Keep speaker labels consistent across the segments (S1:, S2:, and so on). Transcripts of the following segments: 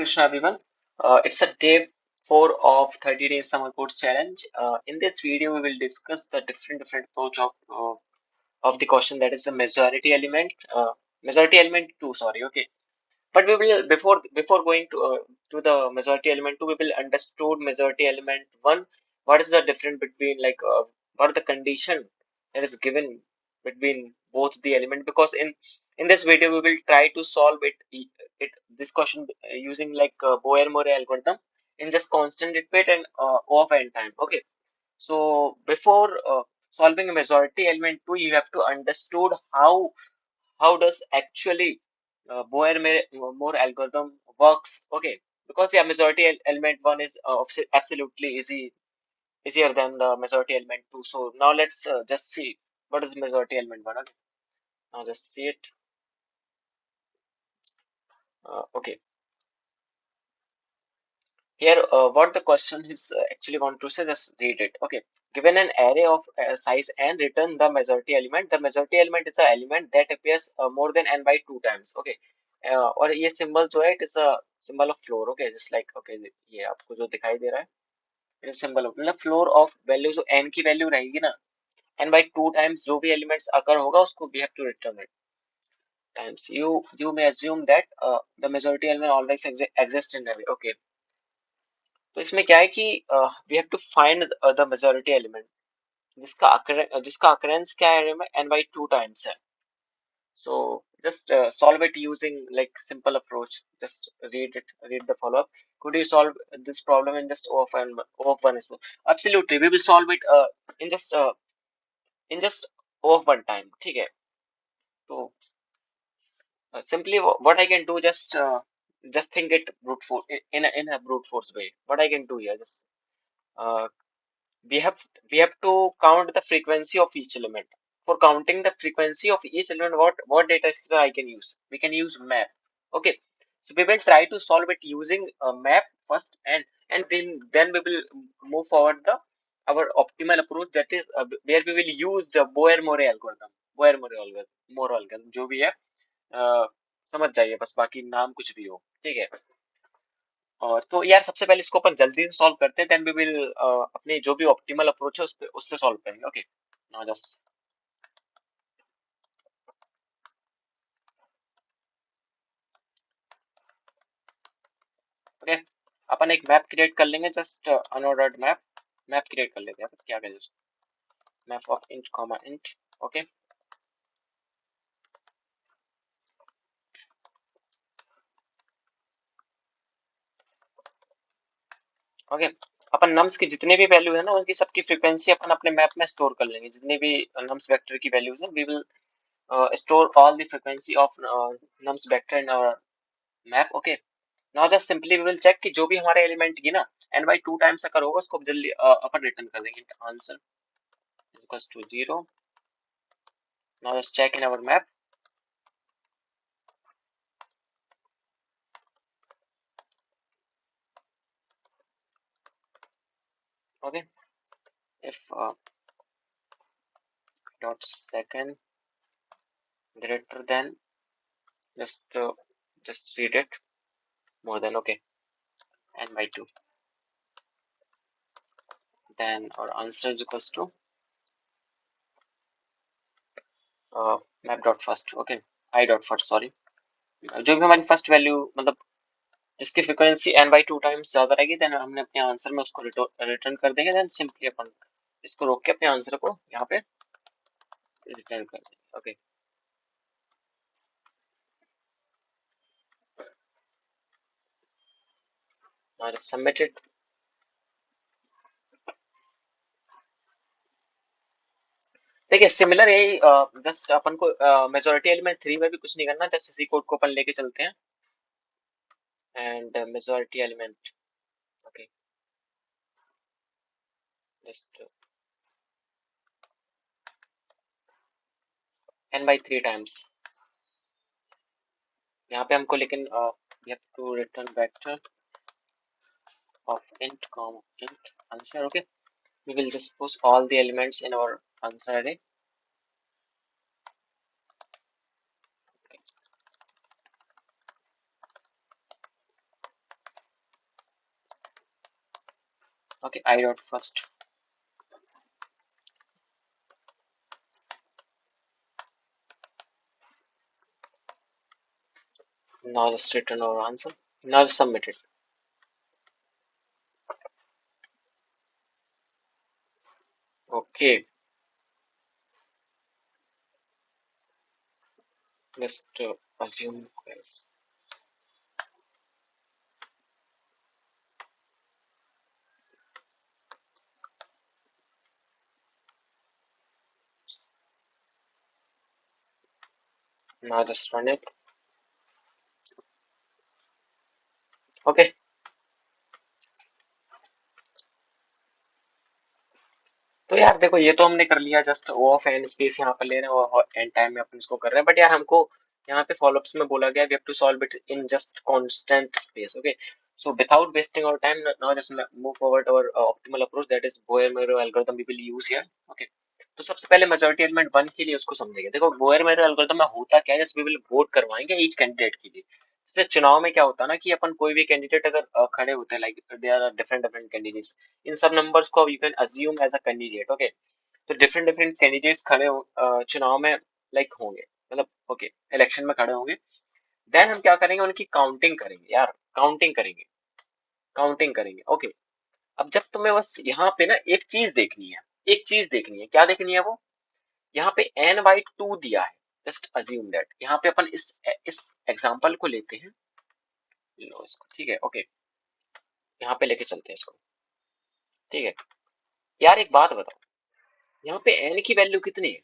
S1: Krishna, everyone. It's a day 4 of 30 days summer course challenge. In this video, we will discuss the different approach of the question, that is the majority element 2. Sorry, okay. But we will before going to the majority element 2, we will understood majority element 1. What is the difference between what are the condition that is given between both the element? Because in this video we will try to solve it this question using Boyer-More algorithm in just constant repeat and O of n time. Okay, so before solving a majority element 2, you have to understood how does actually Boyer-More algorithm works. Okay, because yeah, majority element 1 is absolutely easier than the majority element 2. So now let's just see what is majority element 1. Okay, now just see it. Okay, here what the question is actually want to say, just read it. Okay, given an array of size n, return the majority element. The majority element is an element that appears more than n by 2 times. Okay, और ये symbol जो है, it is a symbol of floor. Okay, just like okay, ये आपको जो दिखाई दे रहा है, it is symbol of, मतलब floor of value, जो n की value रहेगी ना, n by 2 times जो भी elements occur होगा उसको we have to return it times. You may assume that the majority element always exists in array. Okay, तो इसमें क्या है कि we have to find the majority element जिसका occurrence क्या है में n by 2 times है. So just solve it using like simple approach. Just read the follow up. Could you solve this problem in just O of 1 as well? Absolutely, we will solve it in just O of 1 time. ठीक है, तो simply what I can do, just think it brute force in a brute force way. What I can do here, just uh, we have to count the frequency of each element. For counting the frequency of each element, what data structure I can use? We can use map. Okay, so we will try to solve it using a map first, and then we will move forward the our optimal approach, that is where we will use the Boyer-More algorithm. Boyer-More algorithm जो भी है समझ जाइए, बस बाकी नाम कुछ भी हो, ठीक है. और तो यार सबसे पहले इसको अपन जल्दी से सॉल्व करते हैं, देन वी विल अपनी जो भी ऑप्टिमल अप्रोच है उससे सॉल्व करेंगे. ओके, नाउ जस्ट ओके, अपन एक मैप क्रिएट कर लेंगे, जस्ट अनऑर्डर्ड मैप क्रिएट कर लेते हैं. क्या करें, map of int comma int. Okay, okay, upon nums की जितने भी वैल्यू है ना, उनकी सबकी फ्रीक्वेंसी अपन अपने मैप में स्टोर कर लेंगे. जितने भी नम्स वेक्टर की वैल्यूज हैं, we will store all the frequency of nums vector in our map. Okay, now just simply we will check कि जो भी हमारे एलिमेंट की ना n by 2 टाइम्स अगर होगा उसको जल्दी अपन रिटर्न कर देंगे. Answer equals to 0. Now just check in our map. Okay, if dot second greater than, just read it, more than, okay, n by 2, then our answer is equals to map dot first. Okay, I dot first, sorry, जो भी हमारी first value मतलब जिसकी frequency n by 2 times ज्यादा रहेगी, then हमने अपने answer में उसको रिटर्न कर देंगे. देन सिंपली अपन इसको रोक के अपने आंसर को यहाँ पे रिटर्न कर देंगे. Okay, now just submit it. देखिए सिमिलर यही, जस्ट अपन को मेजोरिटी एलिमेंट 3 में भी कुछ नहीं करना, जस्ट इसी कोड को अपन लेके चलते हैं. And majority element, okay, just n by 3 times. यहाँ पे हमको लेकिन we have to return vector of int comma int answer. Okay, we will just push all the elements in our answer array. Okay, I wrote first. Now just return our answer. Now just submit it. Okay, just assume guys. Now just run it. Okay, तो यार देखो ये तो हमने कर लिया, just O of n space यहाँ पर ले रहे हैं और एन टाइम में अपन इसको कर रहे हैं, बट यार हमको यहाँ पे फॉलोअप्स में बोला गया we have to solve it in just constant space. Okay, so without wasting our time now just move forward our optimal approach that is Boyer Moore algorithm we will use here. Okay, तो सबसे पहले majority element one के लिए उसको समझेंगे। देखो Boyer Moore algorithm में होता क्या है, जस्ट वी विल वोट करवाएंगे ईच कैंडिडेट के लिए। जैसे चुनाव में क्या होता है ना कि अपन कोई भी कैंडिडेट अगर खड़े होते हैं, like there are different different candidates, इन सब नंबर्स को you can assume as a candidate. Okay, तो डिफरेंट डिफरेंट कैंडिडेट्स खड़े चुनाव में लाइक होंगे, मतलब ओके इलेक्शन में खड़े होंगे। देन हम क्या करेंगे, उनकी काउंटिंग करेंगे यार, काउंटिंग करेंगे, काउंटिंग करेंगे। ओके, अब जब तुम्हें बस यहाँ पे ना एक चीज देखनी है, एक चीज देखनी है, क्या देखनी है वो, यहाँ पे n बाई टू दिया है। जस्ट अज्यूम दैट यहाँ पे अपन इस एग्जांपल को लेते हैं, लो इसको, ठीक है। ओके, यहाँ पे लेके चलते हैं इसको, ठीक है। यार एक बात बताओ, यहाँ पे n की वैल्यू कितनी है,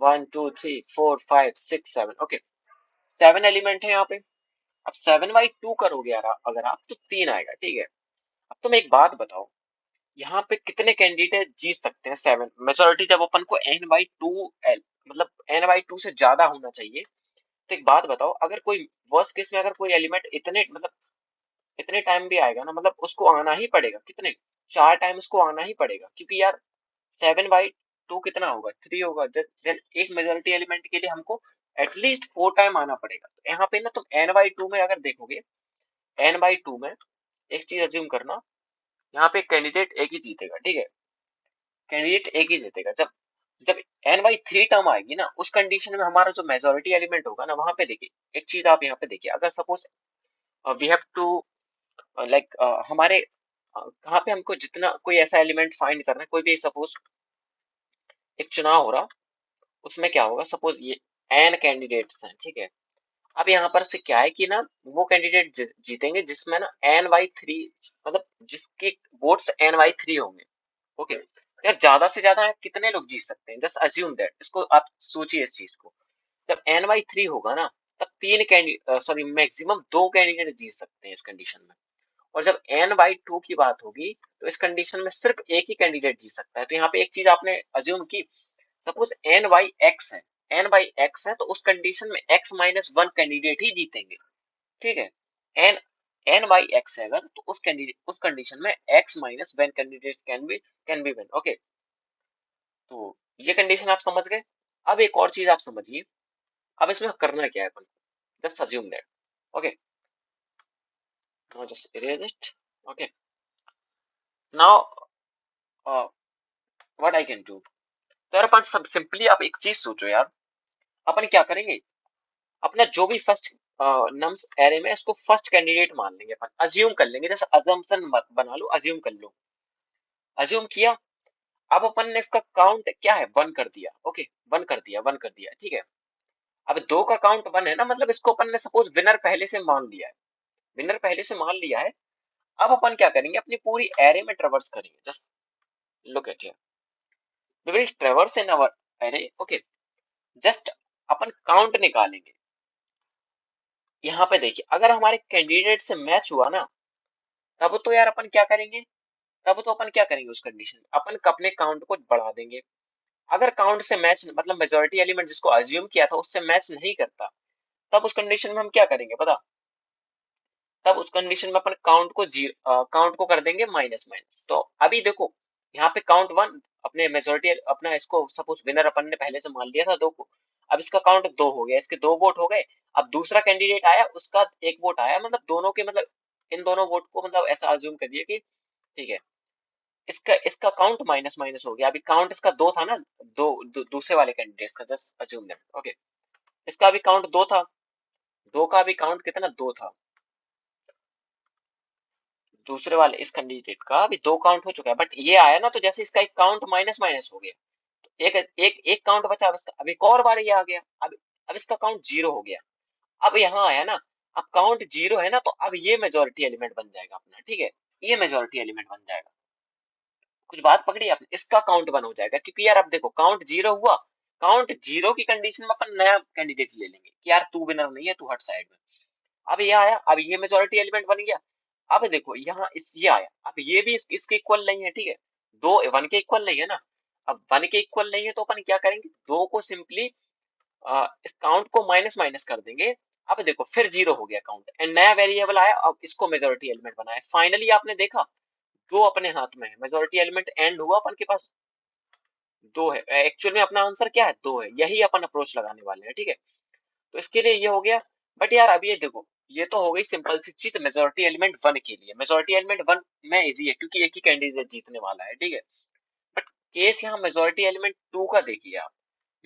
S1: 1 2 3 4 5 6 7। ओके, 7 एलिमेंट है यहाँ पे। अब 7 बाई 2 करोगे यार अगर आप, तो 3 आएगा, ठीक है। अब तुम एक बात बताओ, यहाँ पे कितने कैंडिडेट जीत सकते हैं, 7। मेजोरिटी जब अपन को n बाई 2 मतलब n बाई 2 से ज्यादा होना चाहिए। तो एक बात बताओ, अगर कोई वर्स्ट केस में अगर कोई एलिमेंट इतने मतलब इतने टाइम भी आएगा ना, मतलब उसको आना ही पड़ेगा, कितने, 4 टाइम उसको आना ही पड़ेगा, क्योंकि यार 7 बाई 2 कितना होगा, 3 होगा। जस्ट देन एक मेजोरिटी एलिमेंट के लिए हमको एटलीस्ट 4 टाइम आना पड़ेगा। तो यहाँ पे ना तुम n बाई 2 में अगर देखोगे, n बाई 2 में एक चीज अज्यूम करना, यहाँ पे कैंडिडेट एक ही जीतेगा, ठीक है। कैंडिडेट एक ही जीतेगा। जब जब n बाई 3 टर्म आएगी ना, उस कंडीशन में हमारा जो मेजोरिटी एलिमेंट होगा ना, वहां पे देखिए एक चीज आप यहाँ पे देखिए, अगर suppose we have to like हमारे कहाँ पे हमको जितना कोई ऐसा एलिमेंट फाइंड करना है, कोई भी सपोज एक चुनाव हो रहा, उसमें क्या होगा, सपोज ये एन कैंडिडेट्स हैं, ठीक है। अब यहाँ पर से क्या है कि ना वो कैंडिडेट जीतेंगे जिसमें ना n बाई 3, मतलब जिसके वोट्स n बाई 3 होंगे। ओके, यार ज्यादा से ज्यादा कितने लोग जीत सकते हैं, जस्ट अज्यूम दैट, इसको आप सोचिए इस चीज को। जब n बाई 3 होगा ना, तब 3 कैंडिडेट, सॉरी मैक्सिमम 2 कैंडिडेट जीत सकते हैं इस कंडीशन में। और जब n बाई 2 की बात होगी, तो इस कंडीशन में सिर्फ एक ही कैंडिडेट जीत सकता है। तो यहाँ पे एक चीज आपने अज्यूम की, सपोज n बाई x है, n बाई x है, तो उस कंडीशन में x-1 कैंडिडेट ही जीतेंगे, ठीक है। n n बाई x है अगर, तो उस कंडीशन में x-1 candidate can be win. Okay, तो ये कंडीशन आप समझ गए। अब एक और चीज आप समझिए, अब इसमें करना क्या है अपन, just assume that. Okay, now just erase it. Okay, now what I can do. तो यार अपन सब सिंपली आप एक चीज सोचो यार, अपन क्या करेंगे, अपना जो भी फर्स्ट नम्स एरे में इसको फर्स्ट कैंडिडेट मान लेंगे, अपन अज्यूम कर लेंगे, जैसे अजम्पशन बना लो, अज्यूम कर लो। अज्यूम किया, अब अपन ने इसका काउंट क्या है, 1 कर दिया। ओके, 1 कर दिया, 1 कर दिया, ठीक है। अब 2 का काउंट 1 है ना, मतलब इसको अपन ने सपोज विनर पहले से मान लिया है, विनर पहले से मान लिया है। अब अपन क्या करेंगे, अपनी पूरी एरे में ट्रेवर्स करेंगे, just look at here, we will traverse in our array. Okay, just अपन काउंट निकालेंगे। यहाँ पे देखिए, अगर हमारे कैंडिडेट से मैच हुआ ना, तब तो यार अपन क्या करेंगे, तब तो अपन क्या करेंगे, उस कंडीशन में अपन अपने काउंट को बढ़ा देंगे। अगर काउंट से मैच मतलब मेजोरिटी एलिमेंट जिसको अज्यूम किया था उससे मैच नहीं करता, तब उस कंडीशन में हम क्या करेंगे पता, तब उस कंडीशन में अपन काउंट को कर देंगे माइनस माइनस। तो अभी देखो, यहाँ पे काउंट 1, अपने मेजोरिटी अपना इसको सपोज विनर अपन ने पहले से मान लिया था 2 को, अब इसका काउंट 2 हो गया, इसके 2 वोट हो गए। अब दूसरा कैंडिडेट आया, उसका 1 वोट आया, मतलब दोनों के मतलब इन दोनों वोट को मतलब ऐसा अज्यूम करिए कि ठीक है, इसका इसका काउंट माइनस माइनस हो गया। अभी काउंट इसका दो था ना, दूसरे वाले कैंडिडेट्स का, जस्ट अज्यूम दैट। ओके, इसका भी काउंट दो था, दो का भी काउंट कितना, दो था। दूसरे वाले इस कैंडिडेट का भी दो काउंट हो चुका है, बट ये आया ना, तो जैसे इसका एक काउंट माइनस माइनस हो गया, एक एक एक काउंट बचा। अब इसका अब एक और बार ये आ गया, अब इसका काउंट जीरो हो गया। अब यहाँ आया ना, अब काउंट जीरो है ना, तो अब ये मेजोरिटी एलिमेंट बन जाएगा अपना, ठीक है, ये मेजोरिटी एलिमेंट बन जाएगा। कुछ बात पकड़ी आपने, इसका काउंट वन हो जाएगा, क्योंकि यार अब देखो काउंट जीरो हुआ, काउंट जीरो की कंडीशन में अपन नया कैंडिडेट ले लेंगे कि यार तू विनर नहीं है, तू हट साइड में। अब ये आया, अब ये मेजोरिटी एलिमेंट बन गया। अब देखो यहाँ इस ये आया, अब ये भी इसके इक्वल नहीं है, ठीक है, दो वन के इक्वल नहीं है ना। अब वन के इक्वल नहीं है तो अपन क्या करेंगे, दो को सिंपली इस काउंट को माइनस माइनस कर देंगे। अब देखो फिर जीरो हो गया काउंट, एंड नया वेरिएबल आया, अब इसको मेजोरिटी एलिमेंट बनाया। फाइनली आपने देखा, दो अपने हाथ में है, मेजोरिटी एलिमेंट एंड हुआ अपन के पास, दो है। एक्चुअल में अपना आंसर क्या है, दो है। यही अपन अप्रोच लगाने वाले हैं, ठीक है। तो इसके लिए ये हो गया। बट यार अब ये देखो, ये तो हो गई सिंपल सी चीज मेजोरिटी एलिमेंट वन के लिए। मेजोरिटी एलिमेंट वन में इजी है, क्योंकि एक ही कैंडिडेट जीतने वाला है, ठीक है। बट केस यहाँ मेजोरिटी एलिमेंट टू का देखिए आप।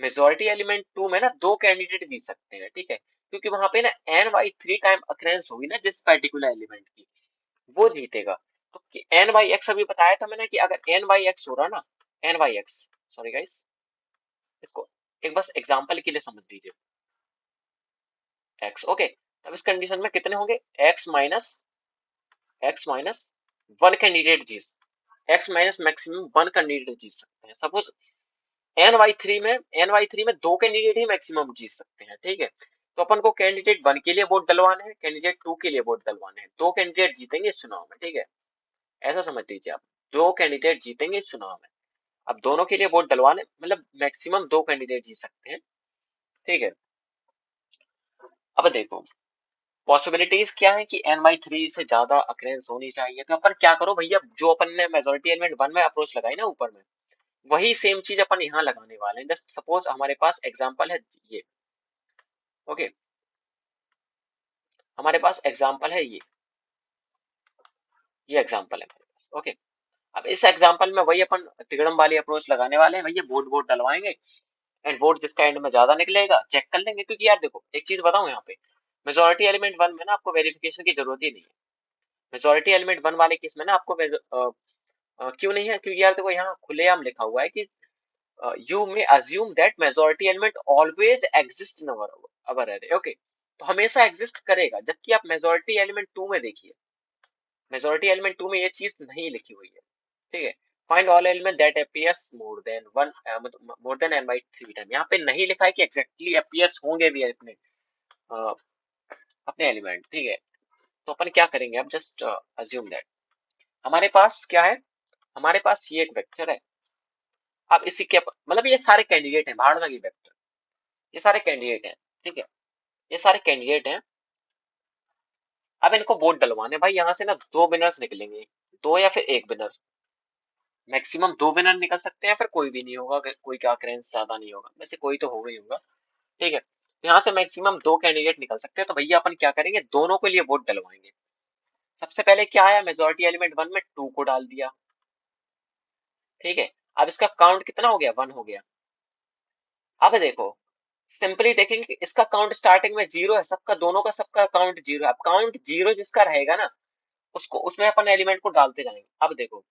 S1: मेजोरिटी एलिमेंट टू में ना दो कैंडिडेट जीत सकते हैं, ठीक है, क्योंकि वहां पे ना n by three time occurrence होगी ना जिस पर्टिकुलर एलिमेंट की, वो जीतेगा। तो एन बाई एक्स अभी बताया था मैंने कि अगर एन बाई एक्स हो रहा ना, n by x, sorry guys, इसको एक बस एग्जांपल के लिए समझ लीजिए, एक्स, ओके। तब इस कंडीशन में कितने होंगे, एक्स माइनस वन कैंडिडेट जीत, x minus maximum one candidate जीत सकते हैं। सपोज एन वाई थ्री में दो कैंडिडेट ही मैक्सिमम जीत सकते हैं, ठीक है। तो अपन को कैंडिडेट वन के लिए वोट डलवाने हैं, कैंडिडेट टू के लिए वोट डलवाने हैं। दो कैंडिडेट जीतेंगे इस चुनाव में, ठीक है, ऐसा समझ लीजिए आप। दो कैंडिडेट जीतेंगे इस चुनाव में। अब दोनों के लिए वोट डलवाने मतलब मैक्सिमम दो कैंडिडेट जीत सकते हैं, ठीक है। अब देखो पॉसिबिलिटीज क्या है कि एन बाई थ्री से ज्यादा अक्रेंस होनी चाहिए। तो अपन क्या करो भैया, जो अपन ने मेजोरिटी एलिमेंट वन में अप्रोच लगाई ना ऊपर में, वही सेम चीज अपन यहाँ लगाने वाले हैं। जस्ट सपोज हमारे पास एग्जांपल है ये, ओके, हमारे पास एग्जांपल है ये एग्जांपल है हमारे पास, ओके। अब इस एग्जांपल में वही अपन तिगड़म वाली अप्रोच लगाने वाले हैं भैया, वोट वोट डलवाएंगे, एंड वोट जिसका एंड में ज्यादा निकलेगा चेक कर लेंगे। क्योंकि यार देखो एक चीज बताऊं, यहाँ पे मेजोरिटी एलिमेंट वन में ना आपको वेरिफिकेशन की जरूरत ही नहीं है। मेजोरिटी एलिमेंट वन वाले केस में ना आपको क्यों नहीं है, क्योंकि यार देखो यहाँ खुलेआम लिखा हुआ है कि you may assume that majority element always exist in our array, okay. तो हमेशा एग्जिस्ट करेगा, जबकि आप मेजोरिटी एलिमेंट टू में देखिए, मेजोरिटी एलिमेंट टू में ये चीज नहीं लिखी हुई है, ठीक है। Find all element that appears more than one, more than n by three time. यहाँ पे नहीं लिखा है कि एग्जैक्टली अपीयर्स होंगे भी अपने अपने एलिमेंट, ठीक है। तो अपन क्या करेंगे, अब जस्ट अज्यूम दैट हमारे पास क्या है, हमारे पास ये एक वेक्टर है। अब इसी के मतलब ये सारे कैंडिडेट हैं, भाड़ में ये वेक्टर, ये सारे कैंडिडेट हैं, ठीक है, ये सारे कैंडिडेट हैं। अब इनको वोट डलवाने भाई, यहाँ से ना दो विनर्स निकलेंगे, दो या फिर एक विनर, मैक्सिमम दो विनर निकल सकते हैं, फिर कोई भी नहीं होगा अगर कोई का अक्रेंस ज्यादा नहीं होगा, वैसे कोई तो होगा ही होगा, ठीक है। तो यहाँ से मैक्सिमम दो कैंडिडेट निकल सकते हैं। तो भैया अपन क्या करेंगे, दोनों के लिए वोट डलवाएंगे। सबसे पहले क्या आया, मेजोरिटी एलिमेंट वन में टू को डाल दिया, ठीक है। अब इसका काउंट कितना हो गया, वन हो गया। अब देखो सिंपली देखेंगे कि इसका काउंट स्टार्टिंग में जीरो है, सबका दोनों का सबका काउंट जीरो है। अब काउंट जीरो जिसका रहेगा ना, उसको उसमें अपन एलिमेंट को डालते जाएंगे। अब देखो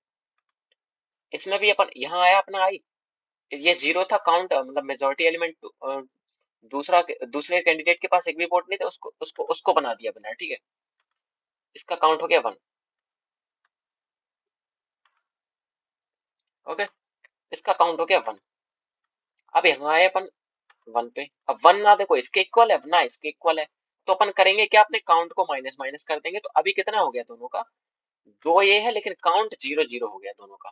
S1: इसमें भी अपन यहाँ आया अपना आई, ये जीरो था काउंट, मतलब मेजोरिटी एलिमेंट दूसरे कैंडिडेट के पास एक भी वोट नहीं था, उसको उसको उसको बना दिया बना, ठीक है। इसका काउंट हो गया वन, ओके, इसका काउंट हो गया वन। अब यहाँ आए अपन वन पे, अब वन ना देखो इसके इक्वल है ना इसके इक्वल है, तो अपन करेंगे क्या, अपने काउंट को माइनस माइनस कर देंगे। तो अभी कितना हो गया दोनों का, दो ये है, लेकिन काउंट जीरो जीरो हो गया दोनों का।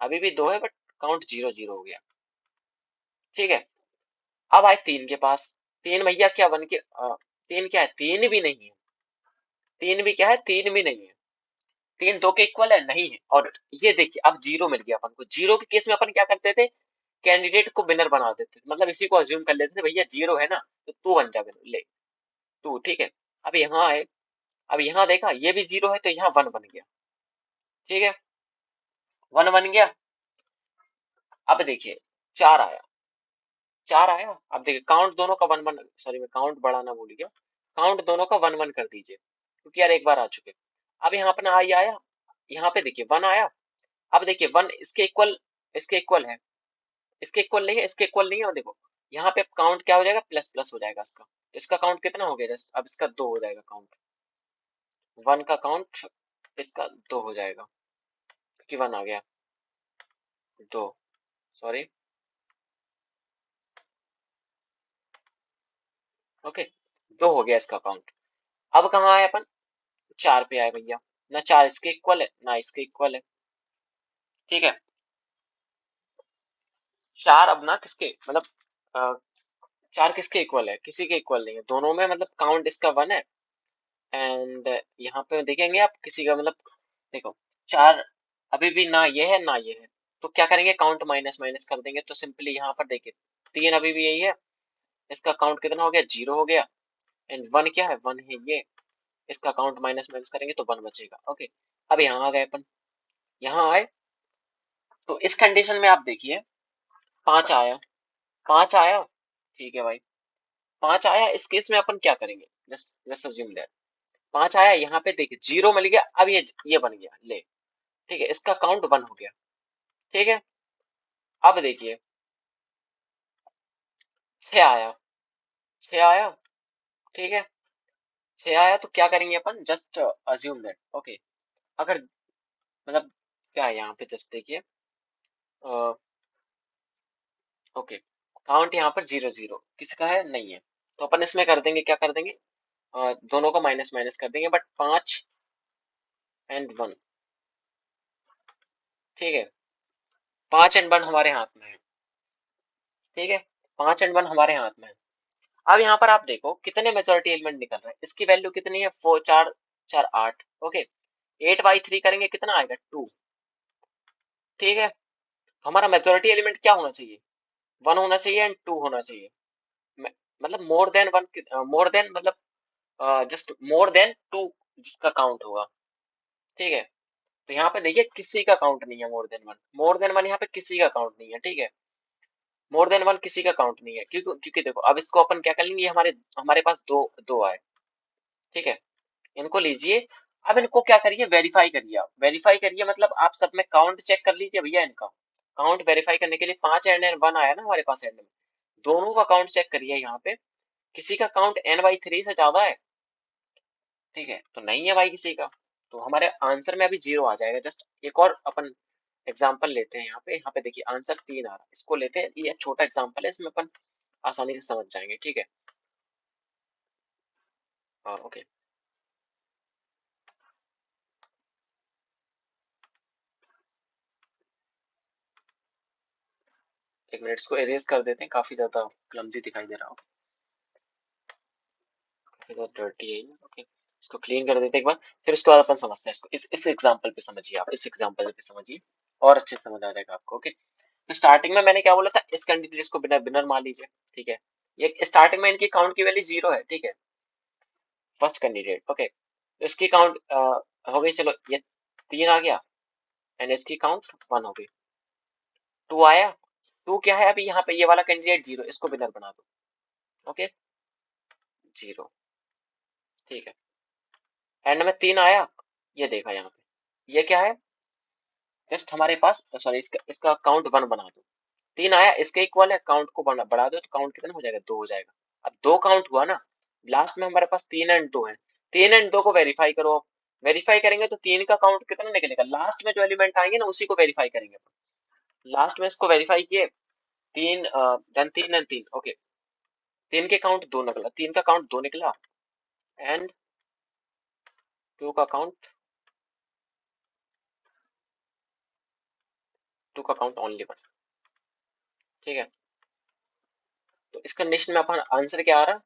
S1: अभी भी दो है बट काउंट जीरो जीरो हो गया, ठीक है। अब आए तीन के पास, तीन भैया क्या वन के तीन क्या है, तीन भी नहीं है, तीन भी क्या है, तीन भी नहीं है, तीन दो के इक्वल है, नहीं है। और ये देखिए अब जीरो मिल गया अपन को। जीरो के केस में अपन क्या करते थे, कैंडिडेट को विनर बना देते थे, मतलब इसी को अज्यूम कर लेते थे भैया जीरो है ना, तो तू बन जा विनर, ले तू, ठीक है। अब यहाँ आए, अब यहाँ देखा ये भी जीरो है, तो यहाँ वन बन गया, ठीक है। वन बन गया। अब देखिए 4 आया, 4 आया। अब देखिए काउंट दोनों का वन वन, सॉरी मैं काउंट बढ़ाना भूल गया, काउंट दोनों का वन वन कर दीजिए क्योंकि यार एक बार आ चुके। अब यहाँ पर आई आया, यहाँ पे देखिए वन आया। अब देखिए वन इसके इक्वल, इसके इक्वल है, इसके इक्वल नहीं है, इसके इक्वल नहीं है। और देखो यहाँ पे काउंट क्या हो जाएगा, प्लस प्लस हो जाएगा इसका। तो इसका काउंट कितना हो गया, जस्ट अब इसका 2 हो जाएगा काउंट, वन का काउंट इसका 2 हो जाएगा क्योंकि वन आ गया, 2, सॉरी, ओके, 2 हो गया इसका काउंट। अब कहाँ आए अपन, 4 पे आए भैया, ना 4 इसके इक्वल है ना इसके इक्वल है, ठीक है। 4 अब ना किसके मतलब, अ, 4 किसके इक्वल है, किसी के इक्वल नहीं है दोनों में, मतलब काउंट इसका 1 है। एंड यहाँ पे देखेंगे आप किसी का मतलब, देखो 4 अभी भी ना ये है ना ये है, तो क्या करेंगे, काउंट माइनस माइनस कर देंगे। तो सिंपली यहाँ पर देखिए 3 अभी भी यही है, इसका काउंट कितना हो गया, 0 हो गया। एंड 1 क्या है, 1 है ये, इसका काउंट माइनस माइनस करेंगे तो 1 बचेगा, ओके। अब यहाँ आ गए अपन, यहाँ आए तो इस कंडीशन में आप देखिए 5 आया, 5 आया, ठीक है भाई, 5 आया। इस केस में अपन क्या करेंगे, जस्ट जस्ट अज्यूम दैट 5 आया, यहाँ पे देखिए 0 मिल गया। अब ये बन गया ले, ठीक है, इसका काउंट 1 हो गया, ठीक है। अब देखिए 6 आया, 6 आया, ठीक है, 6 आया तो क्या करेंगे अपन, जस्ट अज्यूम दैट, ओके। अगर मतलब क्या है यहाँ पे, जस्ट देखिए, ओके, काउंट यहाँ पर 0 0 किसका है, नहीं है, तो अपन इसमें कर देंगे, क्या कर देंगे, दोनों का माइनस माइनस कर देंगे, बट 5 एंड 1, ठीक है, 5 एंड 1 हमारे हाथ में है, ठीक है, 5 एंड 1 हमारे हाथ में है। अब यहाँ पर आप देखो कितने मेजोरिटी एलिमेंट निकल रहे हैं, इसकी वैल्यू कितनी है, 4 4 4 8, ओके। 8/3 करेंगे कितना आएगा, 2, ठीक है। हमारा मेजोरिटी एलिमेंट क्या होना चाहिए, 1 होना चाहिए एंड 2 होना चाहिए। मतलब मोर देन 1, मोर देन मतलब जस्ट मोर देन 2 जिसका काउंट होगा, ठीक है। तो यहाँ पे देखिए किसी का काउंट नहीं है मोर देन 1, मोर देन 1 यहाँ पे किसी का काउंट नहीं है, ठीक है। मोर देन 1 किसी का काउंट नहीं है, क्योंकि क्योंकि देखो अब इसको अपन क्या कर लेंगे, हमारे हमारे पास दो दो आए, ठीक है, इनको लीजिए। अब इनको क्या करिए, वेरीफाई करिए, आप वेरीफाई करिए, मतलब आप सब में काउंट चेक कर लीजिए भैया इनका। काउंट वेरीफाई करने के लिए 5 एंड 1 आया ना हमारे पास एंड में, दोनों का काउंट चेक करिए यहाँ पे, किसी का काउंट n/3 से ज्यादा है, ठीक है, तो नहीं है भाई किसी का, तो हमारे आंसर में अभी 0 आ जाएगा। जस्ट एक और अपन एग्जाम्पल लेते हैं, यहाँ पे देखिए आंसर 3 आ रहा है, इसको लेते हैं, ये छोटा एग्जाम्पल है, इसमें अपन आसानी से समझ जाएंगे, ठीक है। ओके, एक मिनट इसको एरेज कर देते हैं, काफी ज्यादा क्लमजी दिखाई दे रहा हो, काफी ज्यादा डर्टी है, ओके। इसको क्लीन कर देते हैं एक बार, फिर उसके बाद अपन समझते हैं इसको। इस एग्जाम्पल पे समझिए, आप इस एग्जाम्पल पे समझिए और अच्छे से समझ आ जाएगा आपको, ओके। तो स्टार्टिंग में मैंने क्या बोला था, इस कैंडिडेट को बिना बिनर मान लीजिए, ठीक है। ये स्टार्टिंग में इनकी काउंट की वैल्यू 0 है, ठीक है, फर्स्ट कैंडिडेट, ओके। तो इसकी काउंट हो गई, चलो ये 3 आ गया, एंड इसकी काउंट 1 हो गई। 2 आया, 2 क्या है, अभी यहाँ पे ये वाला कैंडिडेट 0, इसको बिनर बना दो, ओके, 0, ठीक है। एंड में 3 आया, ये देखा यहाँ पे, ये क्या है, जस्ट हमारे पास, सॉरी इसका इसका काउंट 1 बना दो। 3 आया, इसके इक्वल है, काउंट को बढ़ा दो, तो काउंट कितना हो जाएगा, 2 हो जाएगा। अब 2 काउंट हुआ ना, लास्ट में हमारे पास 3 एंड 2 है, 3 एंड 2 को वेरीफाई करो। वेरीफाई करेंगे तो 3 का काउंट कितना निकलेगा, लास्ट में जो एलिमेंट आएंगे ना उसी को वेरीफाई करेंगे। लास्ट में इसको वेरीफाई किए, 3 देन 3 एंड 3, ओके। 3 के काउंट 2 निकला, 3 का काउंट 2 निकला, एंड 2 का काउंट, 2 का काउंट ओनली 1, ठीक है। तो इस कंडीशन में अपन आंसर क्या आ रहा है,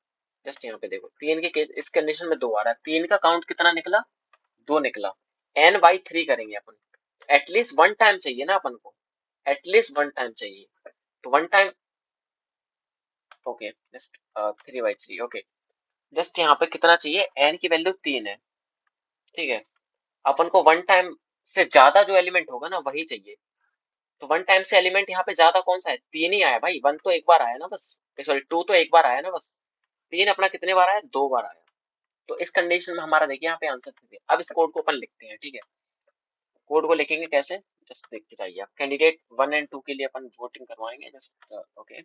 S1: जस्ट यहाँ पे देखो, 3 के केस इस कंडीशन में 2 आ रहा है, 3 का काउंट कितना निकला, 2 निकला। n/3 करेंगे अपन, एटलीस्ट 1 टाइम चाहिए ना अपन को, एटलीस्ट 1 टाइम चाहिए, तो 1 time, okay, just 3/3, okay. Just यहाँ पे कितना चाहिए, n की वैल्यू 3 है, ठीक है। अपन को 1 टाइम से ज्यादा जो एलिमेंट होगा ना वही चाहिए। तो वन टाइम से एलिमेंट यहाँ पे ज्यादा कौन सा है, तीन ही आया भाई, वन तो एक बार आया ना बस, सॉरी टू तो एक बार आया ना बस, तीन अपना कितने बार आया, दो बार आया। तो इस कंडीशन में हमारा देखिए यहाँ पे आंसर दीजिए। अब इस कोड को अपन लिखते हैं, ठीक है। कोड को लिखेंगे कैसे, जस्ट देखते जाइए आप। कैंडिडेट वन एंड टू के लिए अपन वोटिंग करवाएंगे, जस्ट ओके।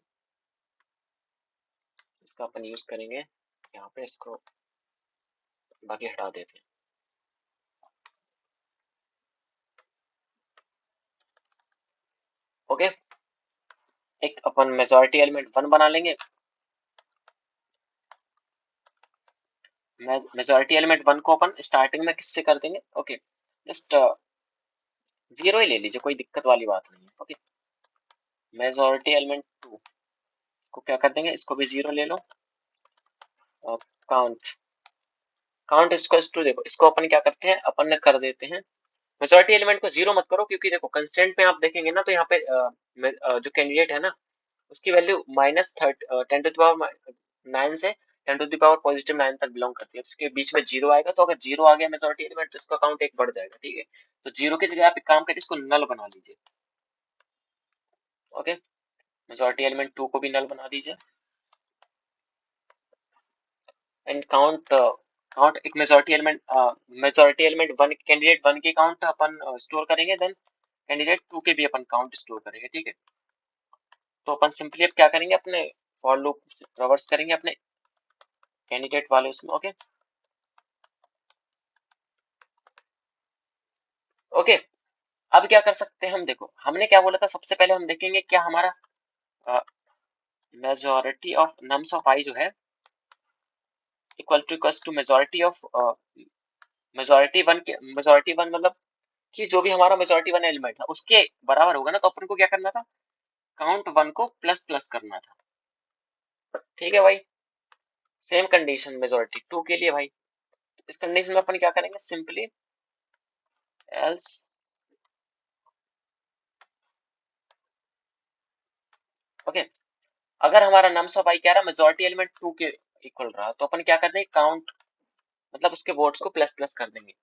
S1: इसका अपन यूज करेंगे यहाँ पे, इसको बाकी हटा देते हैं। ओके, एक अपन मेजॉरिटी एलिमेंट वन बना लेंगे। मेजॉरिटी एलिमेंट वन को अपन स्टार्टिंग में किससे कर देंगे, ओके जस्ट जीरो ही ले लीजिए, कोई दिक्कत वाली बात नहीं है। ओके, मेजॉरिटी एलिमेंट टू को क्या कर देंगे, इसको भी जीरो ले लो। काउंट काउंट इसको टू, देखो इसको अपन क्या करते हैं, अपन ने कर देते हैं मेजॉरिटी एलिमेंट को जीरो मत करो, क्योंकि देखो कंस्टेंट में आप देखेंगे ना तो यहाँ पे जो कैंडिडेट है ना उसकी value minus ten to power nine से ten to power positive nine तक बिलोंग करती है। तो इसके बीच में जीरो आएगा, तो अगर जीरो आ गया मेजॉरिटी एलिमेंट तो इसका काउंट एक बढ़ जाएगा, ठीक है। तो जीरो की जगह आप एक काम करिए, इसको नल बना लीजिए। ओके, मेजॉरिटी एलिमेंट टू को भी नल बना दीजिए। एंड काउंट काउंट एक majority element one, candidate one की काउंट अपन स्टोर करेंगे, देन कैंडिडेट टू के भी अपन काउंट स्टोर करेंगे, ठीक है। तो अपन सिंपली अब क्या करेंगे, अपने फॉर लूप रिवर्स करेंगे अपने कैंडिडेट वाले उसमें। ओके ओके, अब क्या कर सकते हैं हम, देखो हमने क्या बोला था, सबसे पहले हम देखेंगे क्या हमारा majority of nums of i जो है equal to majority of majority one मतलब कि जो भी हमारा मेजॉरिटी वन एलिमेंट था उसके बराबर होगा ना, तो अपन को क्या करना था, काउंट वन को प्लस प्लस करना था, ठीक है भाई। सेम कंडीशन मेजॉरिटी टू के लिए भाई, इस कंडीशन में अपन क्या करेंगे, सिंपली एल्स, ओके अगर हमारा नम्स ऑफ आई क्या रहा, मेजॉरिटी एलिमेंट टू के इक्वल रहा, तो अपन क्या कर देंगे, काउंट मतलब उसके वोट्स को प्लस प्लस कर देंगे।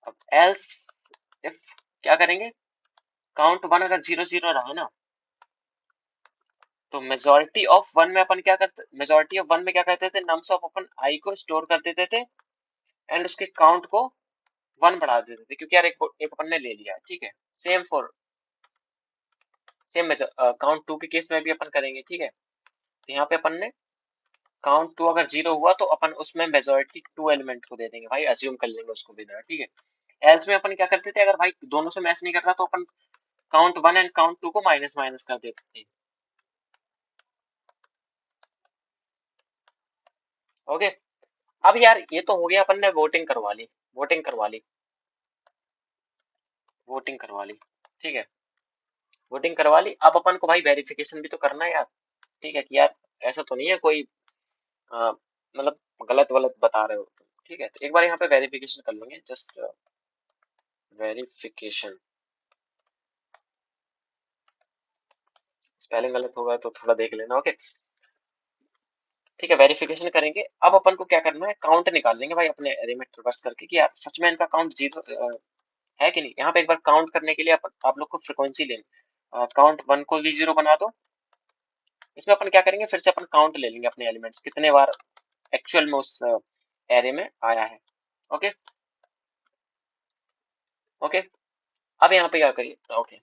S1: अब एल्स इफ क्या करेंगे, काउंट वन अगर जीरो जीरो रहा ना, तो मेजॉरिटी ऑफ वन में अपन क्या करते, मेजॉरिटी ऑफ वन में क्या करते थे, नम्स ऑफ अपन आई को स्टोर कर देते थे एंड उसके काउंट को वन बढ़ा देते थे, क्योंकि यार एक अपन ने ले लिया, ठीक है। Same for same count two के केस में भी अपन करेंगे, ठीक है। तो यहाँ पे अपन ने काउंट टू अगर जीरो हुआ तो अपन उसमें मेजोरिटी टू एलिमेंट को दे देंगे भाई, अज्यूम कर लेंगे उसको भी, ठीक है। एल्स में अपन क्या करते थे, अगर भाई दोनों से मैच नहीं करता तो अपन count one and count two को माइनस माइनस कर देते थे। ओके, अब यार ये तो हो गया, अपन ने वोटिंग करवा ली, वोटिंग करवा ली, वोटिंग करवा ली, ठीक है। वोटिंग करवा ली, अब अपन को भाई वेरिफिकेशन भी तो करना है यार, ठीक है, कि यार ऐसा तो नहीं है कोई मतलब गलत गलत बता रहे हो, ठीक है। तो एक बार यहाँ पे वेरिफिकेशन कर लेंगे, जस्ट वेरिफिकेशन, स्पेलिंग गलत होगा तो थोड़ा देख लेना, ओके ठीक है। वेरिफिकेशन करेंगे, अब अपन को क्या करना है, काउंट निकाल लेंगे भाई अपने एरे में रिवर्स करके, कि यार सच में इनका काउंट जीरो है कि नहीं। यहाँ पे एक बार काउंट करने के लिए आप लोग को फ्रिक्वेंसी लेनी, काउंट वन को भी जीरो बना दो। इसमें अपन क्या करेंगे, फिर से अपन काउंट ले लेंगे अपने एलिमेंट्स कितने बार एक्चुअल में उस एरे में आया है। ओके ओके, अब यहाँ पे क्या करिए, ओके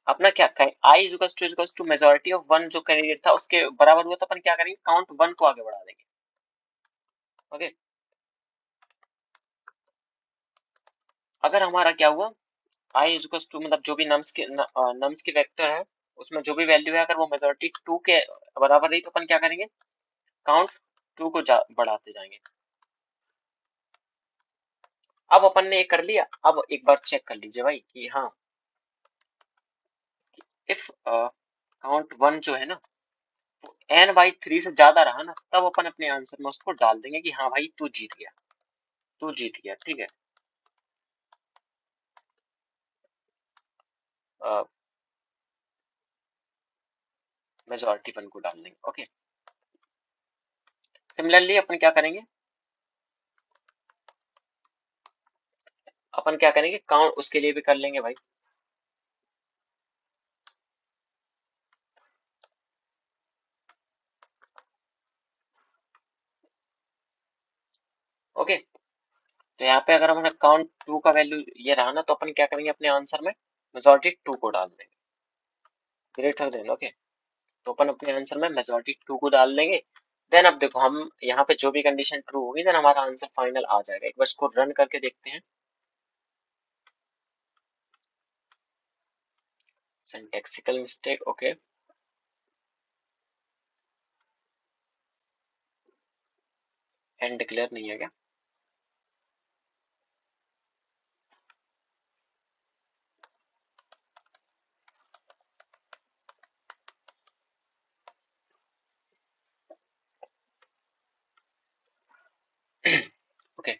S1: अपना क्या कहें, I is to majority of one जो कैंडिडेट था उसके बराबर हुआ, तो अपन क्या करेंगे, काउंट वन को आगे बढ़ा देंगे। ओके, अगर हमारा क्या हुआ, आई इज टू मतलब जो भी नम्स के वेक्टर है उसमें जो भी वैल्यू है, अगर वो मेजोरिटी टू के बराबर रही तो अपन क्या करेंगे, काउंट टू को बढ़ाते जाएंगे। अब अपन ने ये कर लिया, अब एक बार चेक कर लीजिए भाई कि हाँ, इफ काउंट वन जो है ना एन बाई थ्री से ज्यादा रहा ना, तब अपन अपने आंसर में उसको डाल देंगे कि हाँ भाई तू जीत गया, तू जीत गया, ठीक है। मेजोरिटी वन को डाल देंगे, ओके सिमिलरली अपन क्या करेंगे, काउंट उसके लिए भी कर लेंगे भाई। ओके, तो यहाँ पे अगर हमारा काउंट टू का वैल्यू ये रहा ना, तो अपन क्या करेंगे, अपने आंसर में मेजॉरिटी टू को डाल देंगे, ग्रेटर देन। ओके, तो अपन अपने आंसर में मेजॉरिटी टू को डाल देंगे। देन अब देखो, हम यहाँ पे जो भी कंडीशन ट्रू होगी, देन हमारा आंसर फाइनल आ जाएगा। एक बार इसको रन करके देखते हैं। Syntactical mistake, okay. And declare नहीं है क्या? Okay,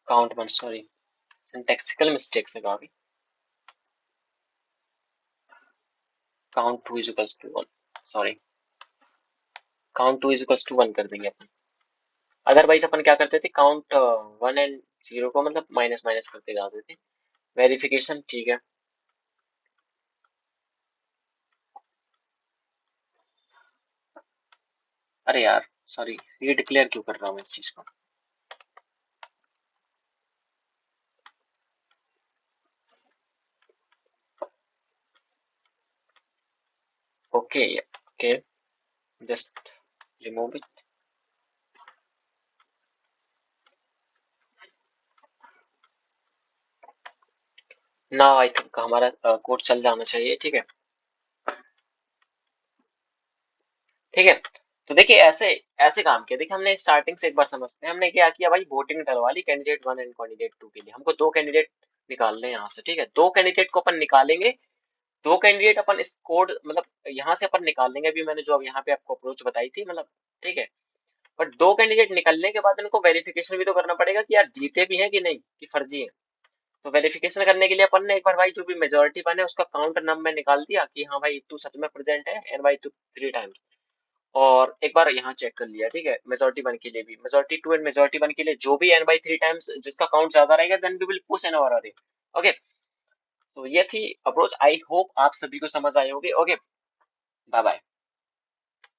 S1: count one, sorry, syntactical mistake से कहा। Count two is equals to one, sorry, count two is equals to one कर देंगे अपन। अदरवाइज अपन क्या करते थे, काउंट वन एंड जीरो को मतलब माइनस माइनस करते जाते थे। वेरिफिकेशन ठीक है। अरे यार सॉरी, ये डिक्लेयर क्यों कर रहा हूँ इस चीज को। Okay okay, just remove it. Now I think हमारा कोड चल जाना चाहिए। ठीक है, ठीक है। तो देखिए, ऐसे ऐसे काम किया। देखिए, हमने स्टार्टिंग से एक बार समझते हैं। हमने क्या किया भाई, वोटिंग डलवा ली candidate one and candidate two के लिए। हमको दो कैंडिडेट निकालने हैं यहाँ से। ठीक है, दो कैंडिडेट को अपन निकालेंगे। दो कैंडिडेट अपन इस कोड मतलब यहाँ से अपन निकाल लेंगे। अभी मैंने जो यहाँ पे आपको अप्रोच बताई थी मतलब, ठीक है। बट दो कैंडिडेट निकलने के बाद इनको वेरिफिकेशन भी तो करना पड़ेगा कि यार जीते भी हैं कि नहीं, कि फर्जी है। तो वेरिफिकेशन करने के लिए अपन ने एक बार भाई जो भी मेजोरिटी बने उसका काउंट नम में निकाल दिया कि हाँ भाई तू सच में प्रेजेंट है, एंड भाई तू थ्री टाइम्स। और एक बार यहाँ चेक कर लिया। ठीक है, मेजोरिटी वन के लिए भी, majority two and majority one के लिए जो भी एन बाई थ्री टाइम्स जिसका काउंट ज्यादा रहेगा, then we will push n over. Okay, तो ये थी अप्रोच। आई होप आप सभी को समझ आए होगे। Okay, bye bye.